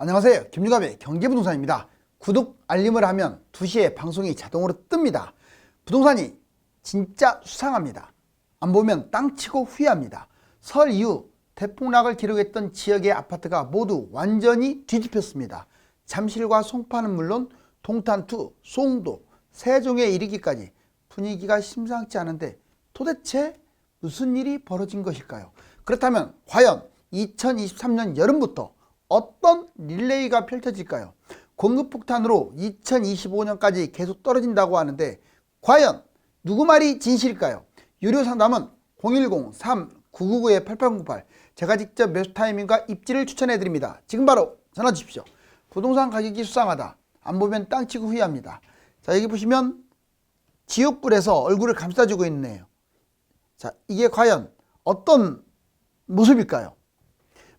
안녕하세요. 김유갑의 경제부동산입니다. 구독, 알림을 하면 2시에 방송이 자동으로 뜹니다. 부동산이 진짜 수상합니다. 안 보면 땅 치고 후회합니다. 설 이후 대폭락을 기록했던 지역의 아파트가 모두 완전히 뒤집혔습니다. 잠실과 송파는 물론 동탄2, 송도, 세종에 이르기까지 분위기가 심상치 않은데 도대체 무슨 일이 벌어진 것일까요? 그렇다면 과연 2023년 여름부터 어떤 릴레이가 펼쳐질까요? 공급폭탄으로 2025년까지 계속 떨어진다고 하는데 과연 누구 말이 진실일까요? 유료 상담은 010-3999-8808 제가 직접 매수 타이밍과 입지를 추천해 드립니다. 지금 바로 전화 주십시오. 부동산 가격이 수상하다. 안 보면 땅 치고 후회합니다. 자, 여기 보시면 지옥불에서 얼굴을 감싸주고 있네요. 자, 이게 과연 어떤 모습일까요?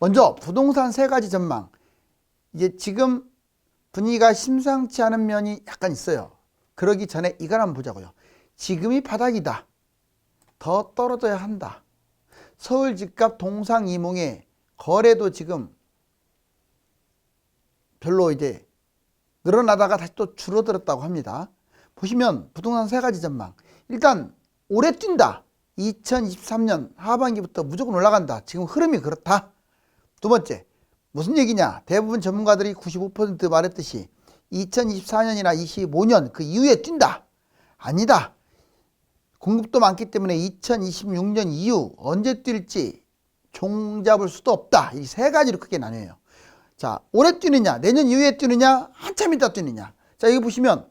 먼저 부동산 세 가지 전망. 이제 지금 분위기가 심상치 않은 면이 약간 있어요. 그러기 전에 이걸 한번 보자고요. 지금이 바닥이다. 더 떨어져야 한다. 서울 집값 동상이몽의 거래도 지금 별로 이제 늘어나다가 다시 또 줄어들었다고 합니다. 보시면 부동산 세 가지 전망. 일단 오래 뛴다. 2023년 하반기부터 무조건 올라간다. 지금 흐름이 그렇다. 두 번째, 무슨 얘기냐? 대부분 전문가들이 95% 말했듯이 2024년이나 25년 그 이후에 뛴다. 아니다. 공급도 많기 때문에 2026년 이후 언제 뛸지 종잡을 수도 없다. 이 세 가지로 크게 나뉘어요. 자, 올해 뛰느냐, 내년 이후에 뛰느냐, 한참 있다 뛰느냐. 자, 여기 보시면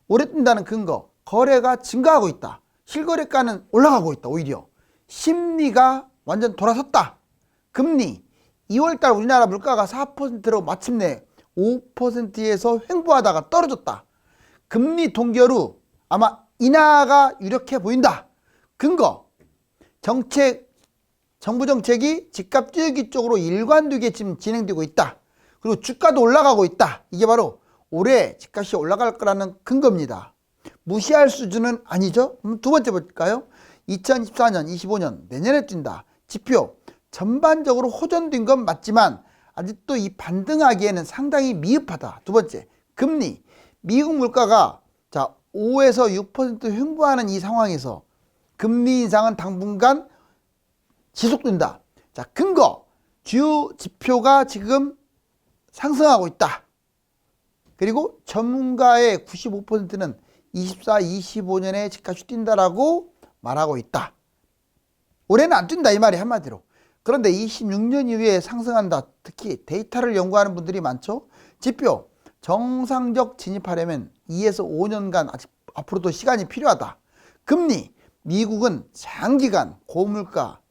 올해 뛴다는 근거, 거래가 증가하고 있다. 실거래가는 올라가고 있다. 오히려 심리가 완전 돌아섰다. 금리 2월달 우리나라 물가가 4%로 마침내 5%에서 횡보하다가 떨어졌다. 금리 동결 후 아마 인하가 유력해 보인다. 근거, 정부 정책이 집값 띄우기 쪽으로 일관되게 지금 진행되고 있다. 그리고 주가도 올라가고 있다. 이게 바로 올해 집값이 올라갈 거라는 근거입니다. 무시할 수준은 아니죠. 두 번째 볼까요? 2024년, 25년 내년에 뛴다. 지표 전반적으로 호전된 건 맞지만 아직도 이 반등하기에는 상당히 미흡하다. 두 번째, 금리. 미국 물가가 5에서 6% 횡보하는 이 상황에서 금리 인상은 당분간 지속된다. 자, 근거. 주요 지표가 지금 상승하고 있다. 그리고 전문가의 95%는 24, 25년에 집값이 뛴다라고 말하고 있다. 올해는 안 뛴다 이 말이 한마디로. 그런데 26년 이후에 상승한다. 특히 데이터를 연구하는 분들이 많죠. 지표 정상적 진입하려면 2에서 5년간 아직 앞으로도 시간이 필요하다. 금리 미국은 장기간 고물가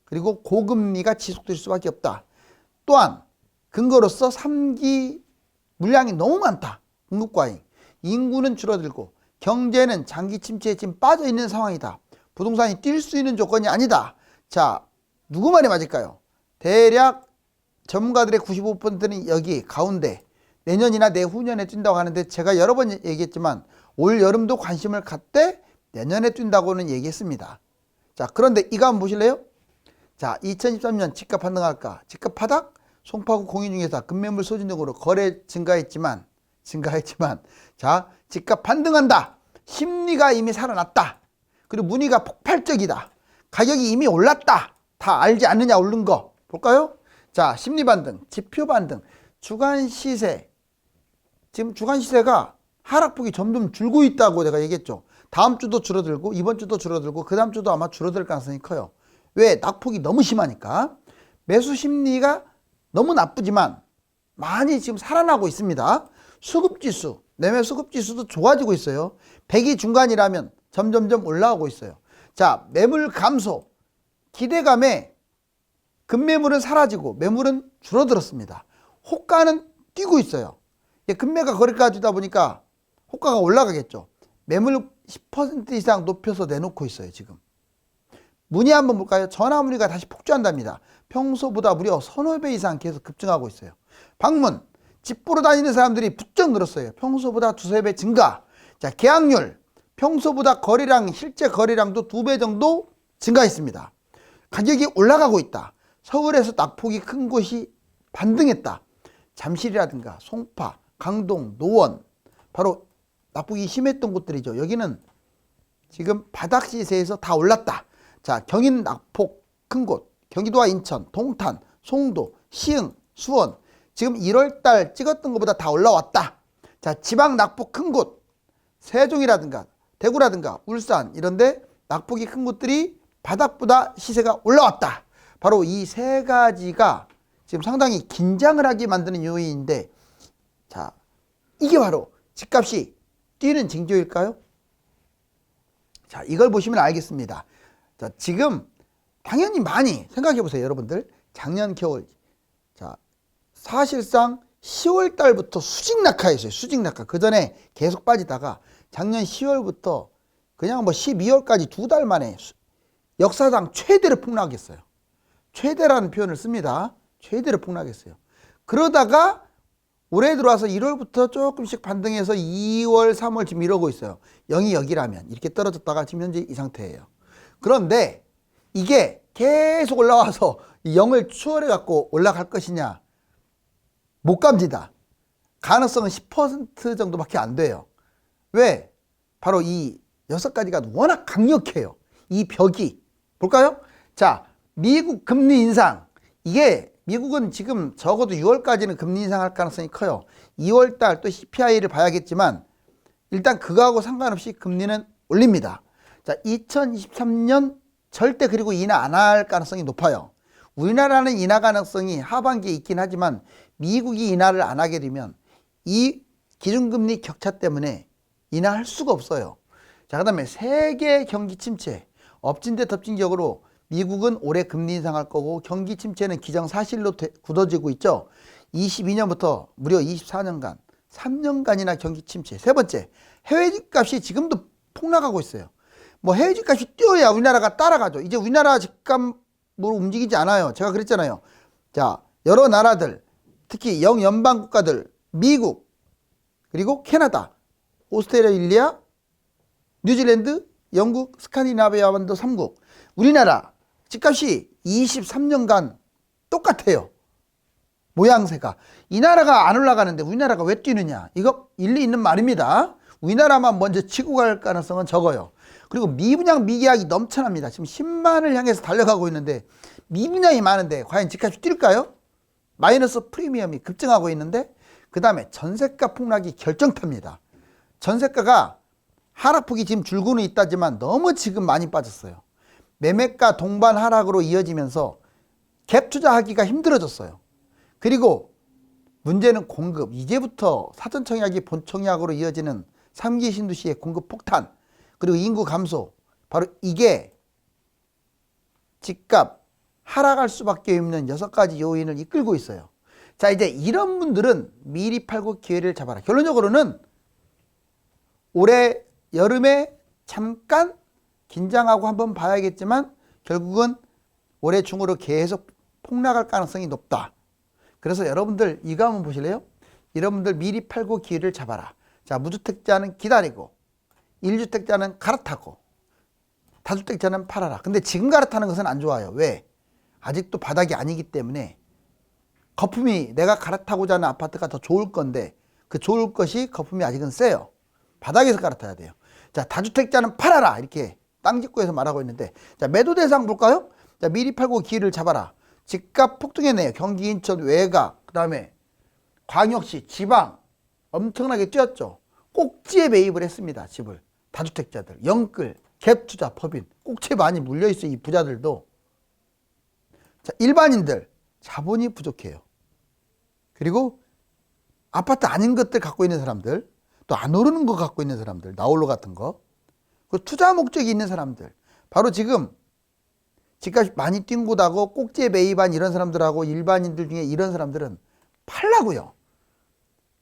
그리고 고금리가 지속될 수밖에 없다. 또한 근거로서 3기 물량이 너무 많다. 공급 과잉. 인구는 줄어들고 경제는 장기 침체에 지금 빠져 있는 상황이다. 부동산이 뛸 수 있는 조건이 아니다. 자, 누구 말이 맞을까요? 대략 전문가들의 95%는 여기 가운데 내년이나 내후년에 뛴다고 하는데 제가 여러 번 얘기했지만 올 여름도 관심을 갖되 내년에 뛴다고는 얘기했습니다. 자, 그런데 이거 한번 보실래요? 자, 2023년 집값 반등할까? 집값 바닥? 송파구 공인중개사 급매물 소진 등으로 거래 증가했지만 자, 집값 반등한다. 심리가 이미 살아났다. 그리고 문의가 폭발적이다. 가격이 이미 올랐다. 다 알지 않느냐 오른 거. 볼까요? 자, 심리 반등, 지표 반등, 주간 시세. 지금 주간 시세가 하락폭이 점점 줄고 있다고 제가 얘기했죠. 다음 주도 줄어들고 이번 주도 줄어들고 그 다음 주도 아마 줄어들 가능성이 커요. 왜? 낙폭이 너무 심하니까. 매수 심리가 너무 나쁘지만 많이 지금 살아나고 있습니다. 수급지수, 매매 수급지수도 좋아지고 있어요. 100이 중간이라면 점점점 올라오고 있어요. 자, 매물 감소, 기대감에 급매물은 사라지고 매물은 줄어들었습니다. 호가는 뛰고 있어요. 급매가 거래가 되다 보니까 호가가 올라가겠죠. 매물 10% 이상 높여서 내놓고 있어요. 지금 문의 한번 볼까요? 전화 문의가 다시 폭주한답니다. 평소보다 무려 서너 배 이상 계속 급증하고 있어요. 방문, 집 보러 다니는 사람들이 부쩍 늘었어요. 평소보다 두세 배 증가. 자, 계약률, 평소보다 거래량, 실제 거래량도 2배 정도 증가했습니다. 가격이 올라가고 있다. 서울에서 낙폭이 큰 곳이 반등했다. 잠실이라든가 송파, 강동, 노원 바로 낙폭이 심했던 곳들이죠. 여기는 지금 바닥 시세에서 다 올랐다. 자, 경인 낙폭 큰 곳, 경기도와 인천, 동탄, 송도, 시흥, 수원 지금 1월달 찍었던 것보다 다 올라왔다. 자, 지방 낙폭 큰 곳, 세종이라든가 대구라든가 울산 이런데 낙폭이 큰 곳들이 바닥보다 시세가 올라왔다. 바로 이 세 가지가 지금 상당히 긴장을 하게 만드는 요인인데, 자, 이게 바로 집값이 뛰는 징조일까요? 자, 이걸 보시면 알겠습니다. 자, 지금 당연히 많이 생각해 보세요, 여러분들. 작년 겨울, 자, 사실상 10월 달부터 수직 낙하였어요. 수직 낙하. 그 전에 계속 빠지다가 작년 10월부터 그냥 뭐 12월까지 2달 만에 역사상 최대로 폭락했어요. 최대라는 표현을 씁니다. 최대로 폭락했어요. 그러다가 올해 들어와서 1월부터 조금씩 반등해서 2월, 3월 지금 이러고 있어요. 0이 여기라면 이렇게 떨어졌다가 지금 현재 이 상태예요. 그런데 이게 계속 올라와서 0을 추월해 갖고 올라갈 것이냐? 못 갑니다. 가능성은 10% 정도밖에 안 돼요. 왜? 바로 이 6가지가 워낙 강력해요. 이 벽이. 볼까요? 자, 미국 금리 인상. 이게 미국은 지금 적어도 6월까지는 금리 인상할 가능성이 커요. 2월달 또 CPI를 봐야겠지만 일단 그거하고 상관없이 금리는 올립니다. 자, 2023년 절대 그리고 인하 안 할 가능성이 높아요. 우리나라는 인하 가능성이 하반기에 있긴 하지만 미국이 인하를 안 하게 되면 이 기준금리 격차 때문에 인하할 수가 없어요. 자, 그 다음에 세계 경기 침체, 엎친 데 덮친 격으로 미국은 올해 금리 인상할 거고 경기 침체는 기정사실로 굳어지고 있죠. 22년부터 무려 24년간 3년간이나 경기 침체. 세 번째, 해외 집값이 지금도 폭락하고 있어요. 뭐 해외 집값이 뛰어야 우리나라가 따라가죠. 이제 우리나라 집값으로 움직이지 않아요. 제가 그랬잖아요. 자, 여러 나라들, 특히 영연방 국가들, 미국, 그리고 캐나다, 오스트레일리아, 뉴질랜드, 영국, 스칸디나비아 반도 3국. 우리나라 집값이 23년간 똑같아요. 모양새가. 이 나라가 안 올라가는데 우리나라가 왜 뛰느냐? 이거 일리 있는 말입니다. 우리나라만 먼저 치고 갈 가능성은 적어요. 그리고 미분양 미계약이 넘쳐납니다. 지금 10만을 향해서 달려가고 있는데 미분양이 많은데 과연 집값이 뛸까요? 마이너스 프리미엄이 급증하고 있는데, 그 다음에 전세가 폭락이 결정탑니다. 전세가가 하락폭이 지금 줄고는 있다지만 너무 지금 많이 빠졌어요. 매매가 동반 하락으로 이어지면서 갭 투자하기가 힘들어졌어요. 그리고 문제는 공급. 이제부터 사전청약이 본청약으로 이어지는 3기 신도시의 공급 폭탄, 그리고 인구 감소. 바로 이게 집값 하락할 수밖에 없는 6가지 요인을 이끌고 있어요. 자, 이제 이런 분들은 미리 팔고 기회를 잡아라. 결론적으로는 올해 여름에 잠깐 긴장하고 한번 봐야겠지만 결국은 올해 중으로 계속 폭락할 가능성이 높다. 그래서 여러분들 이거 한번 보실래요? 여러분들 미리 팔고 기회를 잡아라. 자, 무주택자는 기다리고 1주택자는 갈아타고 다주택자는 팔아라. 근데 지금 갈아타는 것은 안 좋아요. 왜? 아직도 바닥이 아니기 때문에 거품이, 내가 갈아타고자 하는 아파트가 더 좋을 건데 그 좋을 것이 거품이 아직은 세요. 바닥에서 갈아타야 돼요. 자, 다주택자는 팔아라. 이렇게 땅짓구에서 말하고 있는데, 자, 매도 대상 볼까요? 자, 미리 팔고 기회를 잡아라. 집값 폭등했네요. 경기, 인천, 외곽, 그 다음에 광역시, 지방 엄청나게 뛰었죠. 꼭지에 매입을 했습니다. 집을. 다주택자들, 영끌, 갭투자, 법인 꼭지에 많이 물려있어요. 이 부자들도. 자, 일반인들 자본이 부족해요. 그리고 아파트 아닌 것들 갖고 있는 사람들, 또 안 오르는 거 갖고 있는 사람들, 나홀로 같은 거, 그 투자 목적이 있는 사람들, 바로 지금 집값이 많이 뛴 곳하고 꼭지에 매입한 이런 사람들하고 일반인들 중에 이런 사람들은 팔라고요.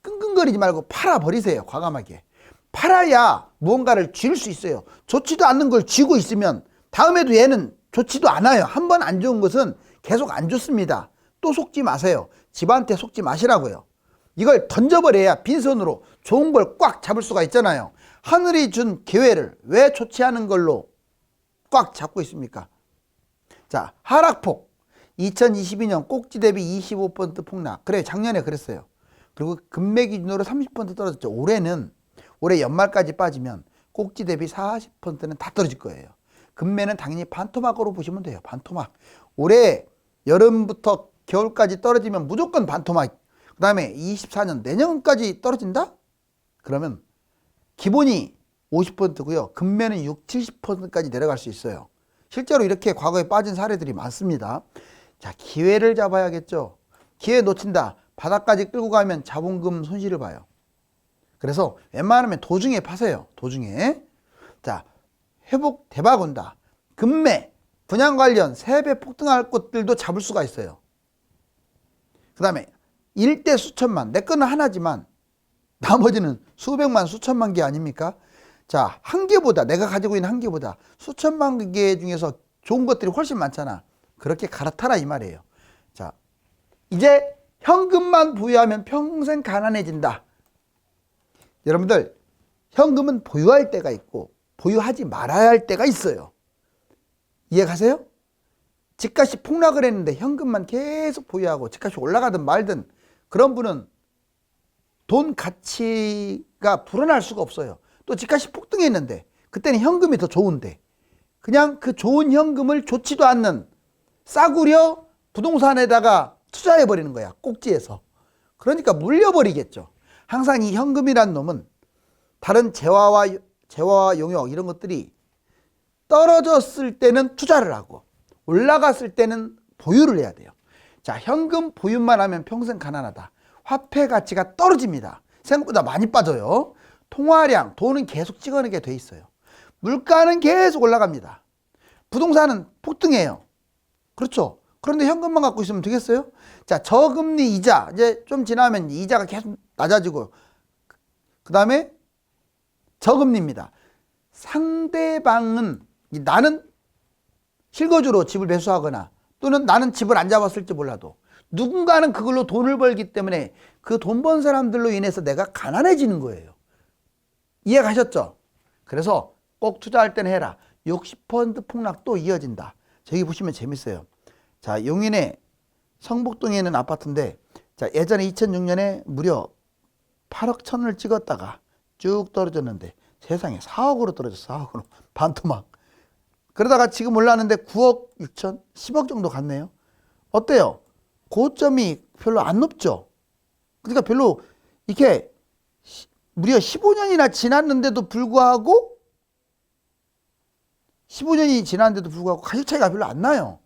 끙끙거리지 말고 팔아버리세요. 과감하게. 팔아야 무언가를 쥘 수 있어요. 좋지도 않는 걸 쥐고 있으면 다음에도 얘는 좋지도 않아요. 한 번 안 좋은 것은 계속 안 좋습니다. 또 속지 마세요. 집한테 속지 마시라고요. 이걸 던져버려야 빈손으로 좋은 걸 꽉 잡을 수가 있잖아요. 하늘이 준 기회를 왜 좋지 않은 걸로 꽉 잡고 있습니까? 자, 하락폭. 2022년 꼭지 대비 25% 폭락. 그래, 작년에 그랬어요. 그리고 금매 기준으로 30% 떨어졌죠. 올해 연말까지 빠지면 꼭지 대비 40%는 다 떨어질 거예요. 금매는 당연히 반토막으로 보시면 돼요. 반토막. 올해 여름부터 겨울까지 떨어지면 무조건 반토막. 그 다음에 24년 내년까지 떨어진다? 그러면 기본이 50%고요. 금매는 60, 70%까지 내려갈 수 있어요. 실제로 이렇게 과거에 빠진 사례들이 많습니다. 자, 기회를 잡아야겠죠. 기회 놓친다. 바닥까지 끌고 가면 자본금 손실을 봐요. 그래서 웬만하면 도중에 파세요. 도중에. 자, 회복 대박 온다. 금매, 분양 관련 3배 폭등할 것들도 잡을 수가 있어요. 그 다음에 일대 수천만, 내 거는 하나지만 나머지는 수백만, 수천만 개 아닙니까? 자, 한 개보다, 내가 가지고 있는 한 개보다 수천만 개 중에서 좋은 것들이 훨씬 많잖아. 그렇게 갈아타라 이 말이에요. 자, 이제 현금만 보유하면 평생 가난해진다. 여러분들, 현금은 보유할 때가 있고 보유하지 말아야 할 때가 있어요. 이해가세요? 집값이 폭락을 했는데 현금만 계속 보유하고 집값이 올라가든 말든 그런 분은 돈 가치가 불어날 수가 없어요. 또 집값이 폭등했는데 그때는 현금이 더 좋은데 그냥 그 좋은 현금을 좋지도 않는 싸구려 부동산에다가 투자해버리는 거야. 꼭지에서. 그러니까 물려버리겠죠. 항상 이 현금이란 놈은 다른 재화와 용역 이런 것들이 떨어졌을 때는 투자를 하고 올라갔을 때는 보유를 해야 돼요. 자, 현금 보유만 하면 평생 가난하다. 화폐 가치가 떨어집니다. 생각보다 많이 빠져요. 통화량, 돈은 계속 찍어내게 돼 있어요. 물가는 계속 올라갑니다. 부동산은 폭등해요. 그렇죠? 그런데 현금만 갖고 있으면 되겠어요? 자, 저금리 이자, 이제 좀 지나면 이자가 계속 낮아지고, 그 다음에 저금리입니다. 상대방은, 나는 실거주로 집을 매수하거나 또는 나는 집을 안 잡았을지 몰라도 누군가는 그걸로 돈을 벌기 때문에 그 돈 번 사람들로 인해서 내가 가난해지는 거예요. 이해 가셨죠? 그래서 꼭 투자할 때는 해라. 60% 폭락 또 이어진다. 저기 보시면 재밌어요. 자, 용인의 성북동에 있는 아파트인데, 자, 예전에 2006년에 무려 8억 천을 찍었다가 쭉 떨어졌는데 세상에 4억으로 떨어졌어. 4억으로. 반토막. 그러다가 지금 올랐는데 9억 6천, 10억 정도 갔네요. 어때요? 고점이 별로 안 높죠? 그러니까 별로 이렇게 무려 15년이나 지났는데도 불구하고 15년이 지났는데도 불구하고 가격 차이가 별로 안 나요.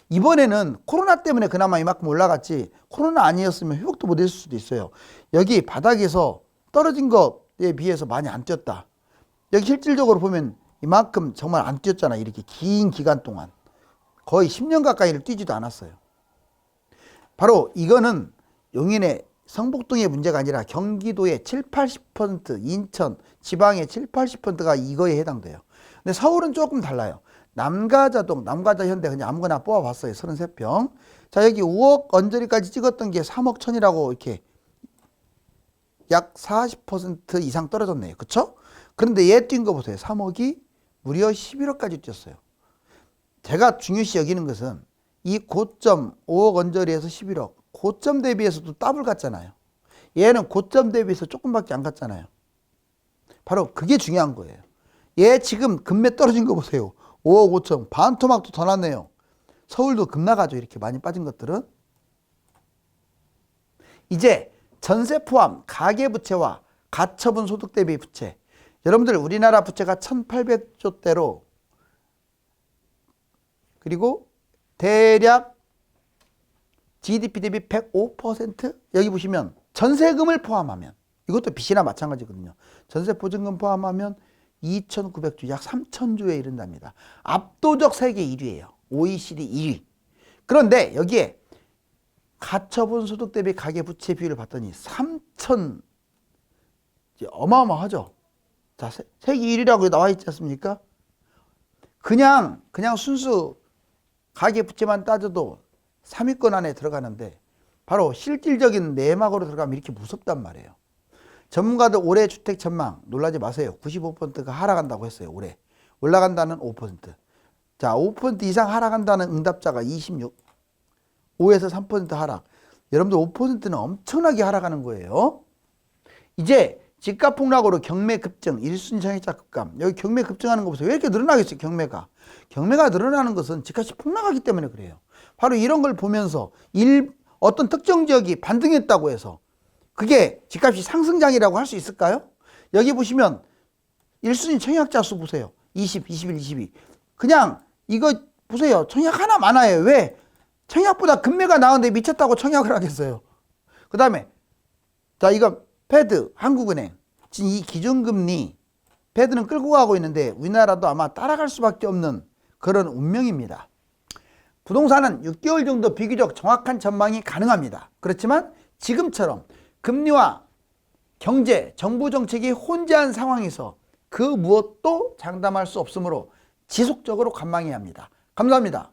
이번에는 코로나 때문에 그나마 이만큼 올라갔지 코로나 아니었으면 회복도 못 했을 수도 있어요. 여기 바닥에서 떨어진 것에 비해서 많이 안 뛰었다. 여기 실질적으로 보면 이만큼 정말 안 뛰었잖아. 이렇게 긴 기간 동안 거의 10년 가까이를 뛰지도 않았어요. 바로 이거는 용인의 성북동의 문제가 아니라 경기도의 7, 80%, 인천, 지방의 7, 80%가 이거에 해당돼요. 근데 서울은 조금 달라요. 남가자동, 남가자현대 그냥 아무거나 뽑아봤어요. 33평. 자, 여기 5억 언저리까지 찍었던 게 3억 천이라고 이렇게 약 40% 이상 떨어졌네요. 그쵸? 그런데 얘 뛴 거 보세요. 3억이 무려 11억까지 뛰었어요. 제가 중요시 여기는 것은 이 고점 5억 언저리에서 11억 고점 대비해서도 더블 갔잖아요. 얘는 고점 대비해서 조금밖에 안 갔잖아요. 바로 그게 중요한 거예요. 얘 지금 금매 떨어진 거 보세요. 5억 5천 반토막도 더 났네요. 서울도 급나가죠. 이렇게 많이 빠진 것들은. 이제 전세 포함 가계부채와 가처분 소득 대비 부채. 여러분들 우리나라 부채가 1800조대로 그리고 대략 GDP 대비 105%? 여기 보시면 전세금을 포함하면 이것도 빚이나 마찬가지거든요. 전세 보증금 포함하면 2,900조, 약 3,000조에 이른답니다. 압도적 세계 1위예요. OECD 1위. 그런데 여기에 가처분 소득 대비 가계부채 비율을 봤더니 3,000, 어마어마하죠. 자, 세계 1위라고 나와 있지 않습니까? 그냥 순수 가계부채만 따져도 3위권 안에 들어가는데 바로 실질적인 내막으로 들어가면 이렇게 무섭단 말이에요. 전문가들 올해 주택 전망 놀라지 마세요. 95%가 하락한다고 했어요. 올해. 올라간다는 5%. 자, 5% 이상 하락한다는 응답자가 26. 5에서 3% 하락. 여러분들 5%는 엄청나게 하락하는 거예요. 이제 집값 폭락으로 경매 급증, 1순위 청약자 급감. 여기 경매 급증하는 거 보세요. 왜 이렇게 늘어나겠어요, 경매가? 경매가 늘어나는 것은 집값이 폭락하기 때문에 그래요. 바로 이런 걸 보면서 어떤 특정 지역이 반등했다고 해서 그게 집값이 상승장이라고 할 수 있을까요? 여기 보시면 1순위 청약자 수 보세요. 20, 21, 22. 그냥 이거 보세요. 청약 하나 많아요. 왜? 청약보다 금매가 나은데 미쳤다고 청약을 하겠어요. 그 다음에 자, 이거 패드, 한국은행. 지금 이 기준금리 패드는 끌고 가고 있는데 우리나라도 아마 따라갈 수밖에 없는 그런 운명입니다. 부동산은 6개월 정도 비교적 정확한 전망이 가능합니다. 그렇지만 지금처럼 금리와 경제, 정부 정책이 혼재한 상황에서 그 무엇도 장담할 수 없으므로 지속적으로 관망해야 합니다. 감사합니다.